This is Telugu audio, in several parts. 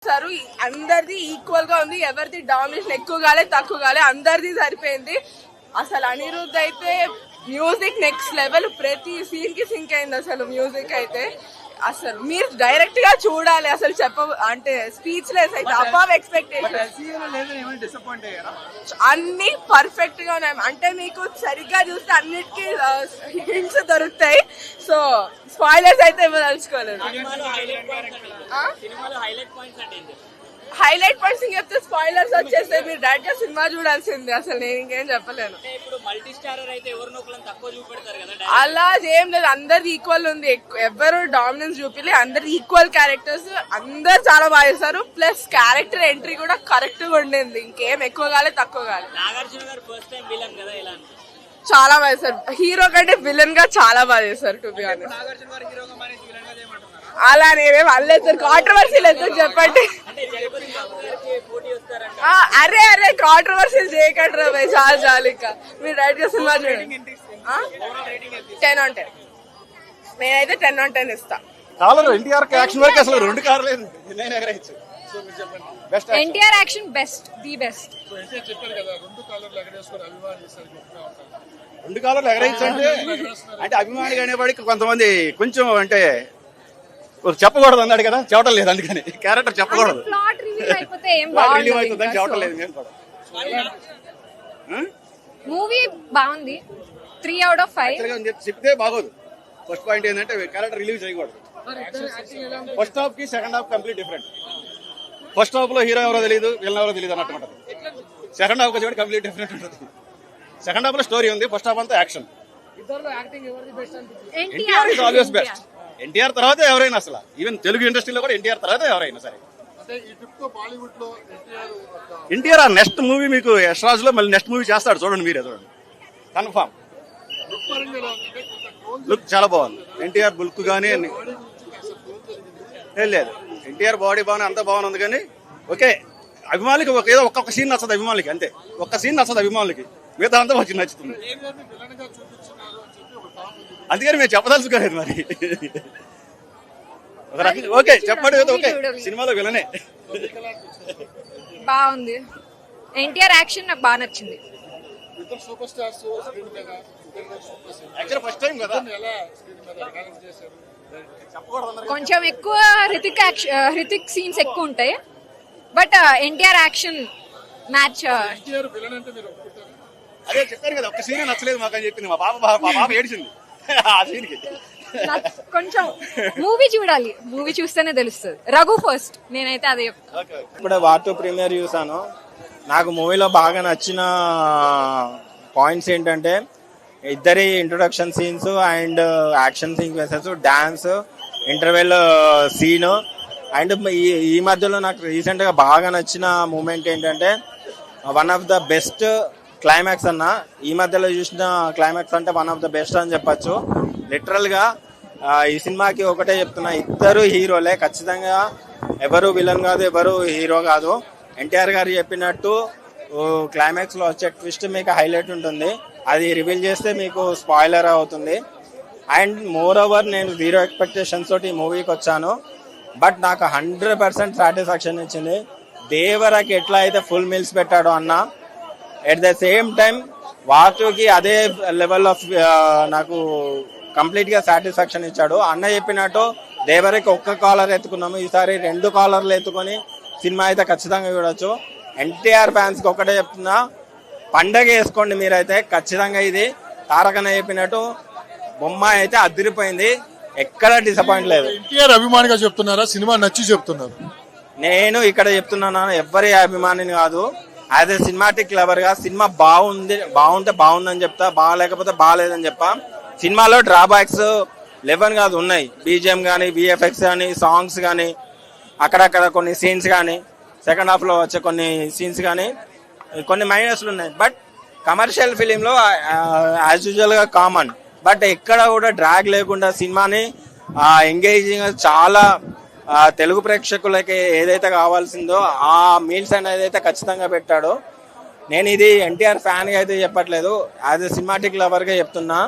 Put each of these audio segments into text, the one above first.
సారు అందరిది ఈక్వల్ గా ఉంది. ఎవరిది డామినేషన్ ఎక్కువ కాలే తక్కువ కాలే, అందరిది సరిపోయింది. అసలు అనిరుద్ధ్ అయితే మ్యూజిక్ నెక్స్ట్ లెవెల్, ప్రతి సీన్ కి సింక్ అయింది అసలు మ్యూజిక్ అయితే. అసలు మీరు డైరెక్ట్ గా చూడాలి, అసలు అంటే స్పీచ్ లెస్ అయితే అబవ్ ఎక్స్పెక్టేషన్. అన్ని పర్ఫెక్ట్ గా ఉన్నాయి. అంటే మీకు సరిగ్గా చూస్తే అన్నిటికీ హింట్స్ దొరుకుతాయి. సో స్పాయిలర్స్ అయితే ఇవ్వదలుచుకోలేదు. హైలైట్ పాయింట్స్ చెప్తే స్పాయిలర్స్ వచ్చేస్తే మీరు డైరెక్ట్ గా సినిమా చూడాల్సిందే. అసలు నేను ఇంకేం చెప్పలేను. అలా ఏం లేదు, అందరు ఈక్వల్ ఉంది. ఎవరు డామినెన్స్ చూపిలే, అందరు ఈక్వల్ క్యారెక్టర్స్, అందరు చాలా బాగా చేస్తారు. ప్లస్ క్యారెక్టర్ ఎంట్రీ కూడా కరెక్ట్ గా ఉండింది. ఇంకేం ఎక్కువ కాలే తక్కువ కాలే. చాలా బాగా చేస్తారు. హీరో కంటే విలన్ గా చాలా బాగా చేస్తారు టు బి ఆనెస్ట్. అలా నేనేం అల్లేదు, కాంట్రవర్సీలు ఎంత చెప్పండి. అరే అరే కాంట్రవర్సీలు చేయకండి రా, చాలా చాలు. ఇంకా మీరు రైట్ గా సినిమా చూడండి. 10 on 10 నేనైతే 10 on 10 ఇస్తా. NTR action best, the best. రెండు కాలంలో ఎగరేయచ్చు అంటే అభిమాని అనేవాడికి కొంతమంది కొంచెం అంటే చెప్పకూడదు అన్నాడు కదా, చెప్పడం లేదు. అందుకని క్యారెక్టర్ చెప్పకూడదు, రిలీవ్ అయిపోతుంది చెప్పడం లేదు. నేను కూడా మూవీ బాగుంది, 3 out of 5 చెప్తే బాగోదు. ఫస్ట్ పాయింట్ ఏంటంటే క్యారెక్టర్ రిలీవ్ చేయకూడదు. ఫస్ట్ హాఫ్ కి second half complete different. First half లో హీరో ఎవరో తెలియదు, విలన్ ఎవరో తెలియదు అన్నట్టు ఉంటుంది. సెకండ్ హాఫ్ వచ్చి కంప్లీట్ డిఫరెంట్ ఉంటుంది. సెకండ్ హాఫ్ లో స్టోరీ ఉంది, ఫస్ట్ హాఫ్ అంతా action. NTR is always best. NTR తర్వాత ఎవరైనా, అసలు ఈవెన్ తెలుగు ఇండస్ట్రీలో కూడా ఎన్టీఆర్ తర్వాత ఎవరైనా సరే. ఎన్టీఆర్ ఆ నెక్స్ట్ మూవీ మీకు యశ్రాజ్ లో మళ్ళీ నెక్స్ట్ మూవీ చేస్తాడు, చూడండి మీరే చూడండి, కన్ఫర్మ్. లుక్ చాలా బాగుంది. ఎన్టీఆర్ బుల్క్ గానీ లేదు, ఎన్టీఆర్ బాడీ బాగానే అంత బాగుంది. కానీ ఓకే, అభిమానులకి ఏదో ఒక్కొక్క సీన్ నచ్చదు అభిమానులకి, అంతే. ఒక్క సీన్ నచ్చదు అభిమానులకి, మిగతా అంతా వచ్చి నచ్చుతుంది. అందుకని మేము చెప్పదలుచుకోలేదు మరి. ఓకే చెప్పండి, ఓకే సినిమాలో విలనే బాగుంది. ఎన్టీఆర్ యాక్షన్ నాకు బాగా నచ్చింది. ఫస్ట్ టైం కదా, కొంచెం ఎక్కువ హృతిక్ సీన్స్ ఎక్కువ ఉంటాయి. But NTR action match. అదే చెప్పారు కదా, ఒక్క సీన్ నచ్చలేదు మాకు అని చెప్పింది. మా పాప ఏడిచింది ఆ సీన్ కి. కొంచెం మూవీ చూడాలి, మూవీ చూస్తేనే తెలుస్తుంది. రఘు ఫస్ట్, నేనైతే అదే చెప్తాను. ఇప్పుడే వార్ 2 ప్రీమియర్ చూసాను. నాకు మూవీలో బాగా నచ్చిన పాయింట్స్ ఏంటంటే ఇద్దరి introduction scenes and action sequences, dance, interval scene. And ఈ మధ్యలో నాకు రీసెంట్ గా బాగా నచ్చిన మూమెంట్ ఏంటంటే one of the best climax అన్న. ఈ మధ్యలో చూసిన క్లైమాక్స్ అంటే వన్ ఆఫ్ ద బెస్ట్ అని చెప్పచ్చు. లిటరల్ గా ఈ సినిమాకి ఒకటే చెప్తున్నా, ఇద్దరు హీరోలే ఖచ్చితంగా. ఎవరు విలన్ కాదు, ఎవరు హీరో కాదు. ఎన్టీఆర్ గారు చెప్పినట్టు క్లైమాక్స్ లో వచ్చే ట్విస్ట్ మీకు హైలైట్ ఉంటుంది, అది రివీల్ చేస్తే మీకు స్పాయిలర్ అవుతుంది. అండ్ మోర్ ఓవర్ నేను 0 ఎక్స్పెక్టేషన్స్ తోటి ఈ మూవీకి వచ్చాను. బట్ నాకు 100% సాటిస్ఫాక్షన్ ఇచ్చింది. దేవరాకి ఎట్లా అయితే ఫుల్ మీల్స్ పెట్టాడో అన్న, at the same time war 2కి అదే లెవెల్ ఆఫ్ నాకు కంప్లీట్ గా సాటిస్ఫాక్షన్ ఇచ్చాడు. అన్న చెప్పినట్టు దేవరికి ఒక్క కాలర్ ఎత్తుకున్నాము, ఈసారి 2 కాలర్లు ఎత్తుకొని సినిమా అయితే ఖచ్చితంగా చూడొచ్చు. ఎన్టీఆర్ ఫ్యాన్స్ కి ఒకటే చెప్తున్నా, పండగ వేసుకోండి మీరైతే ఖచ్చితంగా. ఇది తారకన్న చెప్పినట్టు బొమ్మ అయితే అదిరిపోయింది, ఎక్కడ డిసప్పాయింట్ లేదు. ఎన్టీఆర్ అభిమానిగా చెప్తున్నారా, సినిమా నచ్చి చెప్తున్నారు? నేను ఇక్కడ చెప్తున్నాను, ఎవరి అభిమానిని కాదు. యాజ్ ఏ సినిమాటిక్ లవర్ గా సినిమా బాగుంటే బాగుందని చెప్తా, బాగాలేకపోతే బాగాలేదని చెప్పా. సినిమాలో డ్రాబ్యాక్స్ 11 కాదు ఉన్నాయి. బీజిఎం కానీ, విఎఫ్ఎక్స్ కానీ, సాంగ్స్ కానీ, అక్కడక్కడ కొన్ని సీన్స్ కానీ, సెకండ్ హాఫ్ లో వచ్చే కొన్ని సీన్స్ కానీ, కొన్ని మైనస్లు ఉన్నాయి. బట్ కమర్షియల్ ఫిలిం లో యాజ్ యూజువల్ గా కామన్. బట్ ఎక్కడ కూడా డ్రాగ్ లేకుండా సినిమాని ఎంగేజింగ్ చాలా తెలుగు ప్రేక్షకులకి ఏదైతే కావాల్సిందో ఆ మీల్స్ అనేది అయితే ఖచ్చితంగా పెట్టాడు. నేను ఇది ఎన్టీఆర్ ఫ్యాన్ గా అయితే చెప్పట్లేదు, యాజ్ ఎ సినిమాటిక్ లవర్ గా చెప్తున్నా.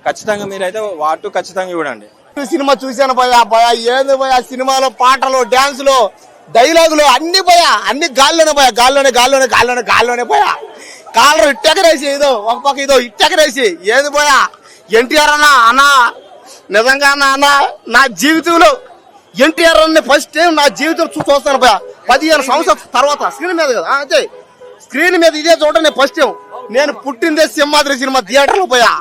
ఖచ్చితంగా మీరైతే వార్ 2 ఖచ్చితంగా చూడండి. సినిమా చూశాను భయ, ఏంది భయ సినిమాలో పాటలు, డాన్సులు డైలాగులు అన్ని పోయా, అన్ని గాల్లోనే పోయా, గాల్లోనే పోయా. కాలర్ ఇట్టెగరేసి ఏదో ఒక పక్క ఇదో ఇట్టెగరేసి ఏది పోయా. ఎన్టీఆర్ అన్నా నిజంగా అన్న నా జీవితంలో ఎన్టీఆర్ అన్న ఫస్ట్ టైం నా జీవితం చూస్తాను పోయా. 15 సంవత్సరాల తర్వాత స్క్రీన్ మీద కదా అంతే, స్క్రీన్ మీద ఇదే చూడండి ఫస్ట్ టైం. నేను పుట్టిందే సింహాద్రి సినిమా థియేటర్లో పోయా.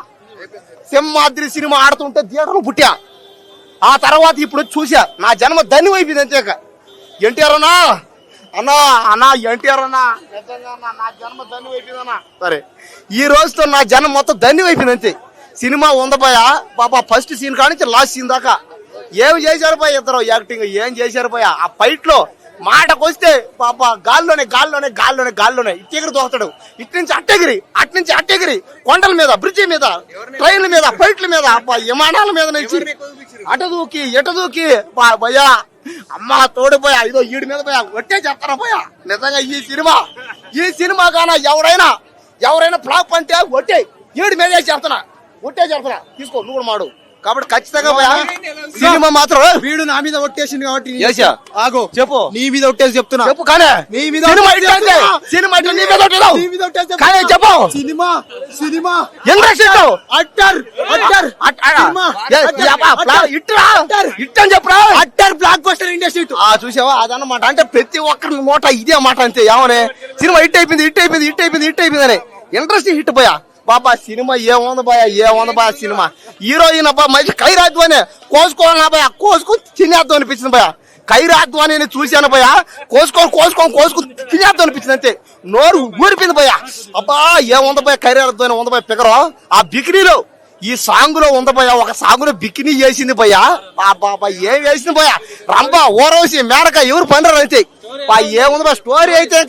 సింహాద్రి సినిమా ఆడుతుంటే థియేటర్లో పుట్టా. ఆ తర్వాత ఇప్పుడు చూసా, నా జన్మ ధన్యం అయిపోయింది అంతేక. ఎన్టీఆర్ అన్నా ఎన్టీఆర్ అన్నా నిజంగా నా జన్మ ధన్యం అయిపోయిందన్నా. సరే ఈ రోజుతో నా జన్మ మొత్తం ధన్యం అయిపోయింది అంతే. సినిమా ఉందపోయా పాప, ఫస్ట్ సీన్ కానించి లాస్ట్ సీన్ దాకా ఏం చేశారు పోయా ఇద్దరు యాక్టింగ్, ఏం చేశారు పోయా. ఆ ఫైట్ లో మాటకు వస్తే పాప గాల్లోనే ఇట్టెగిరి దోస్తాడు. ఇట్నుంచి అట్టెగిరి కొండల మీద, బ్రిడ్జి మీద, ట్రైన్ల మీద, ఫైట్ల మీద, విమానాల మీద నుంచి ఎట దూకి పోయా. అమ్మ తోడిపోయా, ఇదో ఈడి మీద పోయా, ఒట్టే చెప్తాను పోయా. నిజంగా ఈ సినిమా కానా ఎవరైనా ఫ్లాప్ అంటే ఒట్టే ఈడి మీద చెప్తున్నా తీసుకో నువ్వు కూడా మాడు. కాబట్టి ఖచ్చితంగా పోయా సినిమా మాత్రం. వీడు నా మీద ఒట్టేసింది కాబట్టి ఆగో చెప్పు, నీ మీద ఒట్టేసి చెప్తున్నా. చెప్పు కానీ నీ మీద సినిమా నీ మీద చెప్పు. సినిమా అట్టర్ ఇట్టని చెప్పురా. Utter block buster industry. చూసావా అదన్నమాట. అంటే ప్రతి ఒక్కరి నోట ఇదే మాట అంతే. ఏమనే సినిమా హిట్ అయిపోయింది అని ఇంట్రెస్ట్ హిట్ పోయా. బాబా సినిమా ఏముంది బాయా సినిమా. హీరోయిన్ అబ్బా మంచి ఖైరాద్వానే కోసుకోవాలన్నా భయ, కోసుకొని తినేద్దాం అనిపించింది భయ. ఖైరాద్వాని చూశాను భయ, కోసుకొని తినేద్దాం అనిపించింది అంతే. నోరు ఊరిపోయింది భయ. అబ్బా ఏముంది భయ, ఖైరాద్వాని ఉంది భయ పిగరు. ఆ బికినీలో ఈ సాంగ్ లో ఉంది భయ, ఒక సాంగ్ లో బికినీ వేసింది భయ. బాబా ఏం వేసింది భయ, రంభ ఓరవసి మేడక ఎవరు పండరు అంతే. ఏముంది భయ స్టోరీ అయితే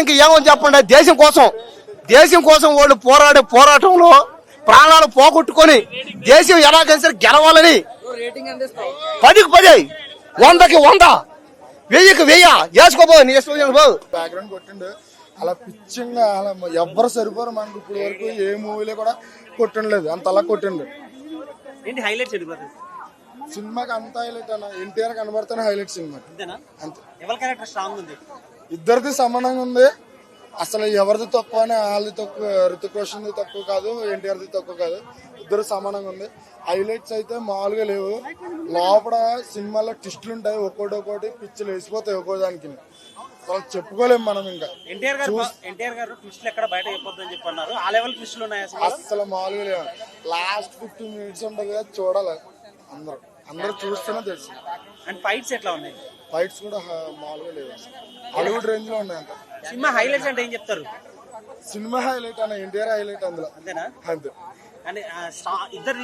ఇంకా ఏమని చెప్పండి. దేశం కోసం వాళ్ళు పోరాటంలో ప్రాణాలు పోగొట్టుకొని దేశం ఎలాగైనా సరే గెలవాలని 10కి 10, 100కి 100, 1000కి 1000 వేసుకోబో నీ ఇష్టం బాబు. బ్యాక్గ్రౌండ్ కొట్టిండు అలా పిచ్చింగా, అలా ఎవ్వరు సరిపోరు మనకు. ఇప్పుడు వరకు ఏ మూవీలో కూడా కొట్టలేదు, అంత అలా కొట్టిండు. ఏంటి హైలైట్స్ సినిమాకి అంత హైలైట్ అన్న ఎన్టీఆర్ కనబడుతున్న హైలైట్ సినిమా అంతే. ఎవరి క్యారెక్టర్ స్ట్రాంగ్ ఉంది? ఇద్దరిది సమానంగా ఉంది. అసలు ఎవరిది తక్కువ అని, వాళ్ళది తక్కువ, రితిక్ రోషన్ది తక్కువ కాదు, ఎన్టీఆర్ది తక్కువ కాదు, ఇద్దరు సమానంగా ఉంది. హైలైట్స్ అయితే మామూలుగా లేవు. లోపల సినిమాలో ట్విస్టులు ఉంటాయి, ఒక్కోటి పిచ్చులు వేసిపోతాయి ఒక్కోదానికి. అసలు చెప్పుకోలేము మనం. ఇంకా ఎన్టీఆర్ గారు ట్విస్టులు ఎక్కడ బయట చెప్పొద్దని చెప్పన్నారు. ఆ లెవెల్ ట్విస్టులు ఉన్నాయి అసలు మామూలుగా లేవు. లాస్ట్ 15 minutes ఉంటుంది కదా, చూడాలి అందరూ చూస్తేనే తెలుసు. అండ్ ఫైట్స్ ఎట్లా ఉన్నాయి? ఫైట్స్ కూడా మామూలుగా లేవు, హాలీవుడ్ రేంజ్ లో ఉన్నాయి అంత. సినిమా హైలైట్స్ అంటే ఏం చెప్తారు? సినిమా హైలైట్ అన్న ఎన్టీఆర్ హైలైట్ అందులో. అంతేనా? అంతే. అంటే ఇద్దరు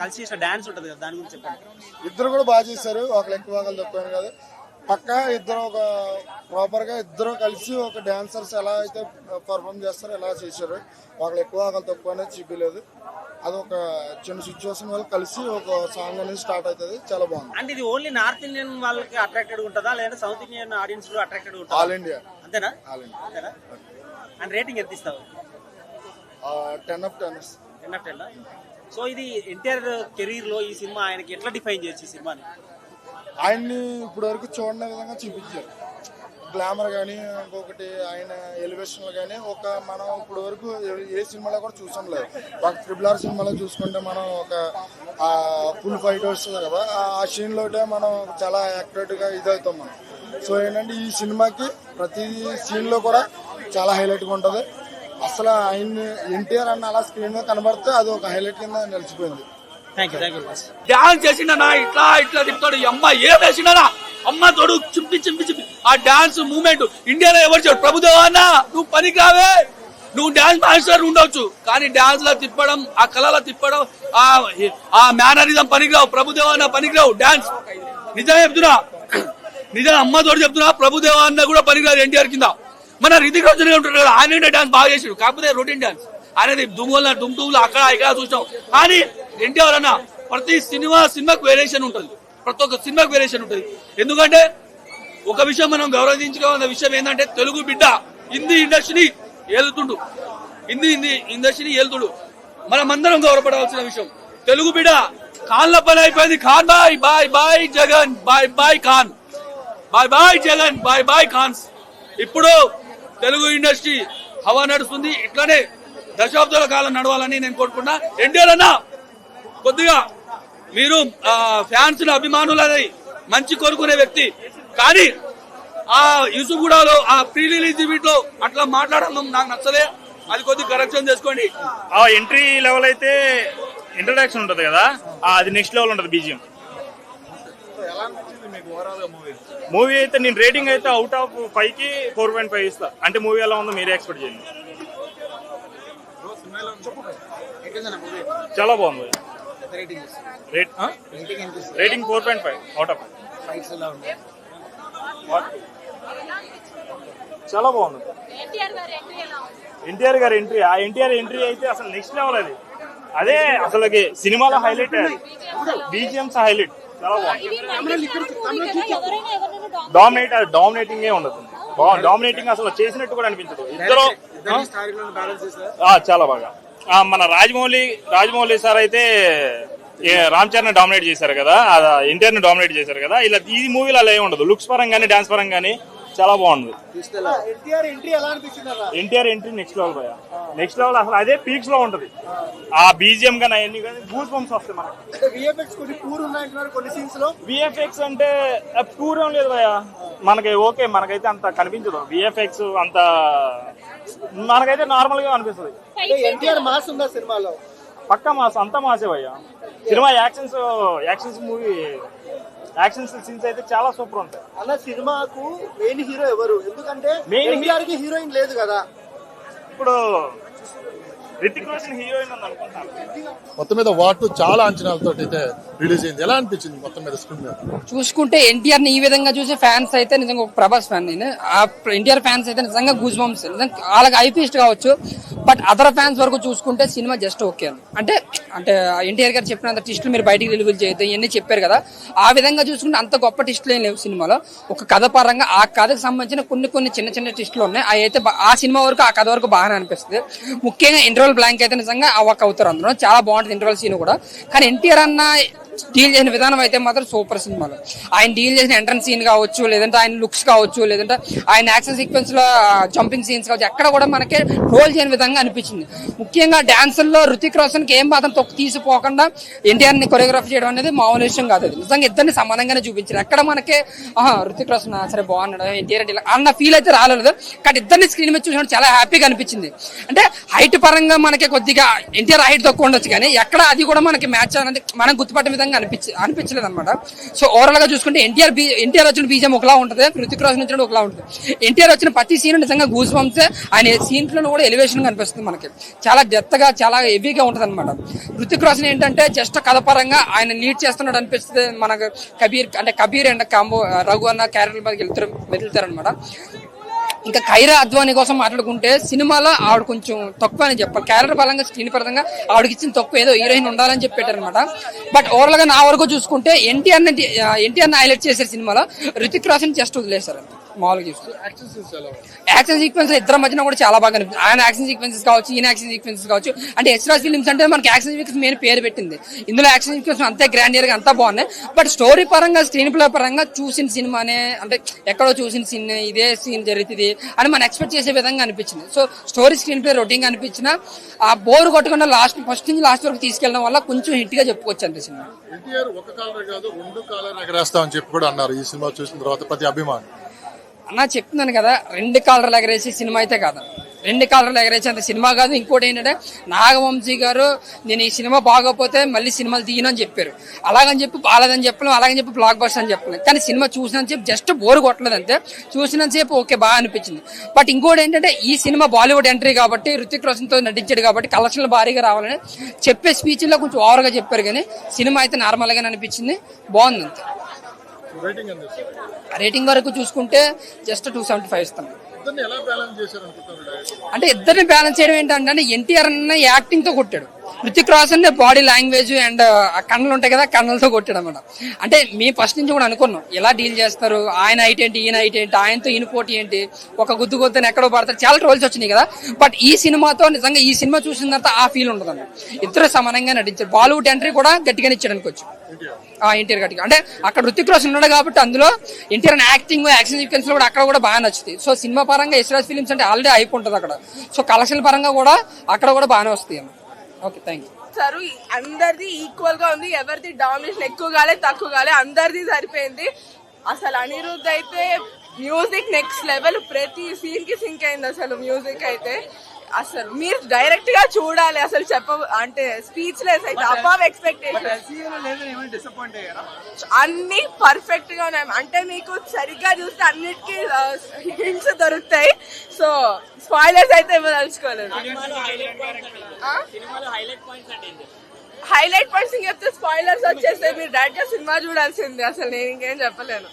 కలిసి చేసిన డాన్స్ ఉంటుంది కదా, దాని గురించి చెప్పండి. ఇద్దరు కూడా బాగా చేశారు, ఒకళ్ళు ఎక్కువ ఒకళ్ళు తక్కువ కాదు. పక్కా ఇద్దరు ఒక ప్రాపర్ గా ఇద్దరు కలిసి ఒక డాన్సర్స్ ఎలా అయితే పర్ఫామ్ చేస్తారో ఎలా చేశారు. ఒకళ్ళు ఎక్కువ ఒకళ్ళు తక్కువ అనేది చూపించలేదు. అది ఒక చిన్న సిచ్యువేషన్ వల్ల కలిసి ఒక సాంగ్ అనేది స్టార్ట్ అవుతుంది. చాలా బాగుంది. అంటే ఇది ఓన్లీ నార్త్ ఇండియన్ వాళ్ళకి అట్రాక్టెడ్ ఉంటుందా, లేదా సౌత్ ఇండియన్ ఆడియన్స్ లో అట్రాక్టెడ్ ఉంటుందా? All India. అంతేనా? All India. అంతేనా? అండ్ రేటింగ్ ఎంత ఇస్తావు? 10 of 10. 10 of 10. సో ఇది ఎన్టీఆర్ కెరీర్ లో ఈ సినిమా ఆయనకి ఎట్లా డిఫైన్ చేయొచ్చు? ఈ సినిమాని ఆయన్ని ఇప్పుడు వరకు చూడని విధంగా చూపించారు. గ్లామర్ కానీ ఇంకొకటి ఆయన ఎలివేషన్లు కానీ ఒక మనం ఇప్పుడు వరకు ఏ సినిమాలో కూడా చూసాం లేదు. ఒక RRR సినిమాలో చూసుకుంటే మనం ఒక ఫుల్ ఫైట్ వస్తుంది కదా, ఆ సీన్ లోటే మనం చాలా యాక్యురేట్ గా ఇదవుతాం మనం. సో ఏంటంటే ఈ సినిమాకి ప్రతి సీన్ లో కూడా చాలా హైలైట్ గా ఉంటది. అసలు ఆయన్ని ఎన్టీఆర్ అన్న అలా స్క్రీన్ మీద కనబడితే అది ఒక హైలైట్ కింద నిలిచిపోయింది. డాన్స్ చేసిండనా, ఇట్లా తిప్పుతాడు. అమ్మ ఏం వేసిండనా, అమ్మ తోడు చింపి ఆ డాన్స్ మూమెంట్ ఇండియాలో ఎవరు చూడు. ప్రభుదేవా అన్న నువ్వు పనికి రావే, నువ్వు డాన్స్ మాస్టర్ ఉండొచ్చు, కానీ డాన్స్ లో తిప్పడం, ఆ కళలో తిప్పడం, ఆ మేనరిజం పనికిరావు. ప్రభుదేవా అన్న పనికిరావు డాన్స్. నిజమే చెప్తున్నా, నిజం అమ్మ తోడు చెప్తున్నా. ప్రభుదేవా అన్న కూడా పనికిరాదు ఎన్టీఆర్ కింద. మన రితిక్ రోషన్ ఉంటాడు కదా, ఆయన డాన్స్ బాగా చేసాడు, కాకపోతే రొటీన్ డాన్స్. అనేది దుమ్ములు అక్కడ ఇక్కడ చూసాం. కానీ ఎన్టీఆర్ అన్న ప్రతి సినిమాకు వేరియేషన్ ఉంటుంది, ప్రతి ఒక్క సినిమాకు వేరియేషన్ ఉంటుంది. ఎందుకంటే ఒక విషయం మనం గౌరవించుకోవాలన్న విషయం ఏంటంటే, తెలుగు బిడ్డ హిందీ ఇండస్ట్రీని ఏలుతుండు, హిందీ ఇండస్ట్రీని ఏలుతుడు. మనం అందరం గౌరవపడాల్సిన విషయం. తెలుగు బిడ్డ ఖాన్ల పని అయిపోయింది. Khan bye bye bye Jagan bye bye Khan. Bye bye Jagan, bye bye Khans. ఇప్పుడు తెలుగు ఇండస్ట్రీ హవా నడుస్తుంది, ఇట్లానే దశాబ్దాల కాలం నడవాలని నేను కోరుకున్నా. ఎన్టీఆర్ అన్న కొద్దిగా మీరు ఫ్యాన్స్ అభిమానులని మంచి కోరుకునే వ్యక్తి, కానీ ఆ యూసుఫ్గూడలో ఆ ప్రీ రిలీజ్ ఈవెంట్ లో అట్లా మాట్లాడడం నాకు నచ్చలే. అది కొద్దిగా కరెక్షన్ చేసుకోండి. ఆ ఎంట్రీ లెవెల్ అయితే ఇంట్రడక్షన్ ఉంటది కదా, అది నెక్స్ట్ లెవెల్ ఉంటది బీజిఎం. మూవీ అయితే నేను రేటింగ్ అయితే అవుట్ ఆఫ్ 5 కి 4.5 ఇస్తా. అంటే మూవీ ఎలా ఉందో మీరే ఎక్స్పెక్ట్ చేయండి. చాలా బాగుంది. Rating 4.5 out of. చాలా బాగుంది. ఎన్టీఆర్ గారి ఎంట్రీ, ఆ ఎన్టీఆర్ ఎంట్రీ అయితే అసలు నెక్స్ట్ లెవెల్. అదే అసలు సినిమాలో హైలైట్, బీజిఎంస్ హైలైట్. చాలా బాగుంది. డామినేటింగ్ ఉండదు, డామినేటింగ్ అసలు చేసినట్టు కూడా అనిపించదు. ఇద్దరు చాలా బాగా. మన రాజమౌళి సార్ అయితే రామ్ చరణ్ డామినేట్ చేశారు కదా, ఎన్టీఆర్ ని డామినేట్ చేశారు కదా. ఇలా ఈ మూవీలో అలా ఏమి ఉండదు. లుక్స్ పరంగా కానీ డాన్స్ పరంగా కానీ చాలా బాగుంది. ఎన్టీఆర్ ఎంట్రీ నెక్స్ట్ లెవెల్ భయ, నెక్స్ట్ లెవెల్. అసలు అదే పీక్స్ లో ఉంటది. ఆ బీజిఎం కానీ అవన్నీ కానీ గూస్ బంప్స్ వస్తాయి మనకి. విఎఫ్ఎక్స్ అంటే పూర్ ఏం లేదు భయ మనకి. ఓకే, మనకైతే అంత కనిపించదు విఎఫ్ఎక్స్ అంత, మనకైతే నార్మల్ గా అనిపిస్తుంది. పక్కా మాస్, అంతా మాసే భయ్య. Cinema actions movie action scenes అయితే చాలా సూపర్ ఉంటాయి. అన్న సినిమాకు మెయిన్ హీరో ఎవరు? ఎందుకంటే హీరోయిన్ లేదు కదా. ఇప్పుడు రితిక్ రోషన్ హీరోయిన్ ఉంది అనుకుంటున్నాను. మొత్తం మీద వాటు చాలా అంచనాలతో అయితే రిలీజ్ అయింది. ఎలా అనిపించింది మొత్తం మీద స్క్రీన్ మీద చూసుకుంటే? ఎన్టీఆర్ ని ఈ విధంగా చూసే ఫ్యాన్స్ అయితే నిజంగా ఒక ప్రభాస్ ఫ్యాన్ నేను. ఆ ఎన్టీఆర్ ఫ్యాన్స్ అయితే నిజంగా గూస్ బంప్స్, నిజంగా వాళ్ళకి ఐపీస్ట్ కావచ్చు. బట్ అదర్ ఫ్యాన్స్ వరకు చూసుకుంటే సినిమా జస్ట్ ఓకే అంటే ఎన్టీఆర్ గారు చెప్పినంత టిస్టులు మీరు బయటికి రిలీజ్ చేయొద్దు ఇవన్నీ చెప్పారు కదా. ఆ విధంగా చూసుకుంటే అంత గొప్ప టిస్టులు ఏం లేవు సినిమాలో. ఒక కథ పరంగా ఆ కథకు సంబంధించిన కొన్ని చిన్న టిస్టులు ఉన్నాయి. అవి అయితే ఆ సినిమా వరకు, ఆ కథ వరకు బాగానే అనిపిస్తుంది. ముఖ్యంగా ఇంటర్వల్ బ్లాంక్ అయితే నిజంగా అవ్వక అవుతారు అందులో. చాలా బాగుంటుంది ఇంటర్వల్ సీన్ కూడా. కానీ ఎన్టీఆర్ అన్న డీల్ చేసిన విధానం అయితే మాత్రం సూపర్. సినిమాలో ఆయన డీల్ చేసిన ఎంట్రన్స్ సీన్ కావచ్చు, లేదంటే ఆయన లుక్స్ కావచ్చు, లేదంటే ఆయన యాక్షన్ సీక్వెన్స్ లో జంపింగ్ సీన్స్ కావచ్చు, ఎక్కడ కూడా మనకి రోల్ చేయని విధంగా అనిపించింది. ముఖ్యంగా డాన్సుల్లో రుతిక్ రోషన్ కి ఏం మాత్రం తొక్కు తీసిపోకుండా ఎన్టీఆర్ ని కొరియోగ్రఫీ చేయడం అనేది మామూలు విషయం కాదు. అది నిజంగా ఇద్దరిని సమానంగానే చూపించారు. ఎక్కడ మనకి రుతిక్ రోషన్ సరే బాగున్నాడు, ఎన్టీఆర్ అన్న ఫీల్ అయితే రాలేదు. కానీ ఇద్దరిని స్క్రీన్ మీద చూసినప్పుడు చాలా హ్యాపీగా అనిపించింది. అంటే హైట్ పరంగా మనకి కొద్దిగా ఎన్టీఆర్ హైట్ తక్కువ ఉండొచ్చు, కానీ ఎక్కడ అది కూడా మనకి మ్యాచ్ అనేది మనం గుర్తుపట్టే విధంగా అనిపించలేదు అనమాట. సో ఓవరాల్ గా చూసుకుంటే ఎన్టీఆర్ వచ్చిన బీజం ఒకలా ఉంటుంది, రుతిక్ రోషన్ వచ్చినప్పుడు ఒకలా ఉంటుంది. ఎన్టీఆర్ వచ్చిన ప్రతి సీన్ నిజంగా గూస్ బంప్స్. ఆయన సీన్స్ లో కూడా ఎలివేషన్ కనిపిస్తుంది మనకి. చాలా డెప్త్ గా, చాలా హెవీగా ఉంటుంది అనమాట. రుతిక్ రోషన్ ఏంటంటే జస్ట్ కథ పరంగా ఆయన లీడ్ చేస్తున్నాడు అనిపిస్తుంది మనకు. కబీర్ అండ్ కాంబో రఘు అన్న క్యారెక్టర్ మీద వెళ్తారు అనమాట. ఇంకా ఖైరా అద్వానీ కోసం మాట్లాడుకుంటే సినిమాలో ఆవిడ కొంచెం తక్కువ అని చెప్పాలి. క్యారెక్టర్ పరంగా, స్క్రీన్ పరంగా ఆవిడకి ఇచ్చిన తక్కువ, ఏదో హీరోయిన్ ఉండాలని చెప్పి పెట్టారనమాట. బట్ ఓవరాల్ గా నా వరకు చూసుకుంటే ఎన్టీఆర్ ని హైలైట్ చేశారు సినిమాలో. రుతిక్ రోషన్ జస్ట్ వదిలేశారు మామూలుగా చూసుకుంటే. యాక్షన్ సీక్వెన్స్ ఇద్దరు మధ్యన కూడా చాలా బాగా అనిపిస్తుంది. ఆయన యాక్షన్ సీక్వెన్సెస్ కావచ్చు, ఈయన యాక్షన్ సీక్వెన్సెస్ కావచ్చు. అంటే ఎస్రాజ్ ఫిల్మ్స్ అంటే మనకి యాక్షన్ సీక్వెన్స్ మెయిన్ పేరు పెట్టింది. ఇందులో యాక్షన్ సీక్వెన్స్ అంతే గ్రాండియర్ గా అంతా బాగున్నాయి. బట్ స్టోరీ పరంగా, స్క్రీన్ ప్లే పరంగా చూసిన సినిమానే, అంటే ఎక్కడో చూసిన సీన్ ఇదే సీన్ జరుగుతుంది అని మనం ఎక్స్పెక్ట్ చేసే విధంగా అనిపించింది. So story, screen play routine గా అనిపించిన ఆ బోర్ కొట్టకుండా ఫస్ట్ నుంచి లాస్ట్ వరకు తీసుకెళ్ళడం వల్ల కొంచెం హిట్ గా చెప్పుకోవచ్చు అంతే సినిమా. ఎన్టీఆర్ ఒక కాలర్ కాదు 2 కాలర్ ఎగరేస్తామని చెప్పి కూడా అన్నారు ఈ సినిమా చూసిన తర్వాత ప్రతి అభిమాని. అన్న చెప్తున్నాను కదా, 2 కాలర్లు ఎగరేసే సినిమా అయితే కాదు. 2 కాలర్లు ఎగరేసేంత సినిమా కాదు. ఇంకోటి ఏంటంటే నాగవంశీ గారు నేను ఈ సినిమా బాగోపోతే మళ్ళీ సినిమాలు తీయను అని చెప్పారు. అలాగని చెప్పి బాలేదని చెప్పలేం, అలాగని చెప్పి బ్లాక్ బస్టర్ అని చెప్పలేదు. కానీ సినిమా చూసినంతసేపు జస్ట్ బోర్ కొట్టలేదు అంతే. చూసినంతసేపు ఓకే బాగా అనిపించింది. బట్ ఇంకోటి ఏంటంటే ఈ సినిమా బాలీవుడ్ ఎంట్రీ కాబట్టి, రుతిక్ రోషన్ తో నటించాడు కాబట్టి కలెక్షన్లు భారీగా రావాలని చెప్పే స్పీచ్ లో కొంచెం ఓవర్ గా చెప్పారు. కానీ సినిమా అయితే నార్మల్ గానే అనిపించింది, బాగుంది అంతే. రేటింగ్ వరకు చూసుకుంటే జస్ట్ 2.75 ఇస్తాను. అంటే ఇద్దరిని బ్యాలెన్స్ చేయడం ఏంటంటే ఎన్టీఆర్ అన్న యాక్టింగ్ తో కొట్టాడు, Ruthik Roshan body language and కన్నులు ఉంటాయి కదా, కన్నులతో కొట్టాడు అనమాట. అంటే మేము ఫస్ట్ నుంచి కూడా అనుకున్నాం ఎలా డీల్ చేస్తారు, ఆయన హైట్ ఏంటి, ఈయన హైట్ ఏంటి, ఆయనతో ఈయన పోటీ ఏంటి, ఒక గుద్దు గుద్దని ఎక్కడో పడతారు, చాలా ట్రోల్స్ వచ్చినాయి కదా. బట్ ఈ సినిమాతో నిజంగా ఈ సినిమా చూసిన తర్వాత ఆ ఫీల్ ఉంటుంది. ఇద్దరు సమానంగా నటించారు. బాలీవుడ్ ఎంట్రీ కూడా గట్టిగా ఇచ్చాడు అనుకోవచ్చు. ఎన్టీఆర్ గారికి. అంటే అక్కడ రుతిక్ రోషన్ ఉన్నాడు కాబట్టి అందులో ఎన్టీఆర్ యాక్టింగ్ యాక్షన్ సీక్వెన్స్ లో కూడా అక్కడ కూడా బాగా నచ్చుతాయి. సో సినిమా పరంగా యశ్రాజ్ ఫిలిమ్స్ అంటే ఆల్రెడీ హైప్ ఉంటుంది అక్కడ. సో కలెక్షన్ పరంగా కూడా అక్కడ కూడా బాగానే వస్తాయి అన్న. Okay, thank you. సార్ అందరిది ఈక్వల్ గా ఉంది, ఎవరిది డామినేషన్ ఎక్కువ కాలే తక్కువ కాలే, అందరిది సరిపోయింది. అసలు అనిరుద్ధ్ అయితే మ్యూజిక్ నెక్స్ట్ లెవెల్, ప్రతి సీన్ కి సింక్ అయింది అసలు మ్యూజిక్ అయితే. అసలు మీరు డైరెక్ట్ గా చూడాలి, అసలు అంటే స్పీచ్ లెస్ అయితే అబవ్ ఎక్స్పెక్టేషన్. అన్ని పర్ఫెక్ట్ గా ఉన్నాయి, అంటే మీకు సరిగ్గా చూస్తే అన్నిటికీ హింట్స్ దొరుకుతాయి. సో స్పాయిలర్స్ అయితే ఇవ్వదలుచుకోలేదు. హైలైట్ పాయింట్స్ చెప్తే స్పాయిలర్స్ వచ్చేస్తే మీరు డైరెక్ట్ గా సినిమా చూడాల్సిందే. అసలు నేను ఇంకేం చెప్పలేను.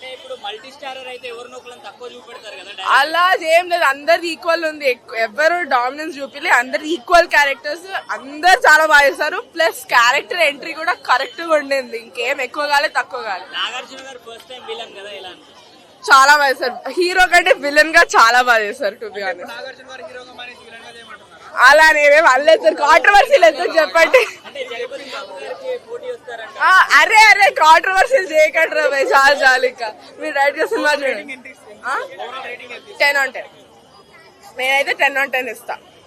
అలా ఏం లేదు, అందరు ఈక్వల్ ఉంది, ఎవరు డామినెన్స్ చూపిలే, అందరు ఈక్వల్ క్యారెక్టర్స్, అందరు చాలా బాగా చేస్తారు. ప్లస్ క్యారెక్టర్ ఎంట్రీ కూడా కరెక్ట్ గా ఉండింది, ఇంకేం ఎక్కువ కాలే తక్కువ కాలే. చాలా బాగా చేస్తారు, హీరో కంటే విలన్ గా చాలా బాగా చేస్తారు టు బి ఆనెస్ట్. అలా నేనేం అనలేదు సార్, కాంట్రవర్సీ లేదు సార్, చెప్పండి. అరే కాంట్రవర్సీలు చేయకండి రా, చాలా చాలు. ఇంకా మీరు రైట్ గా సినిమా చూడండి. 10 on 10 నేనైతే 10 on 10 ఇస్తా.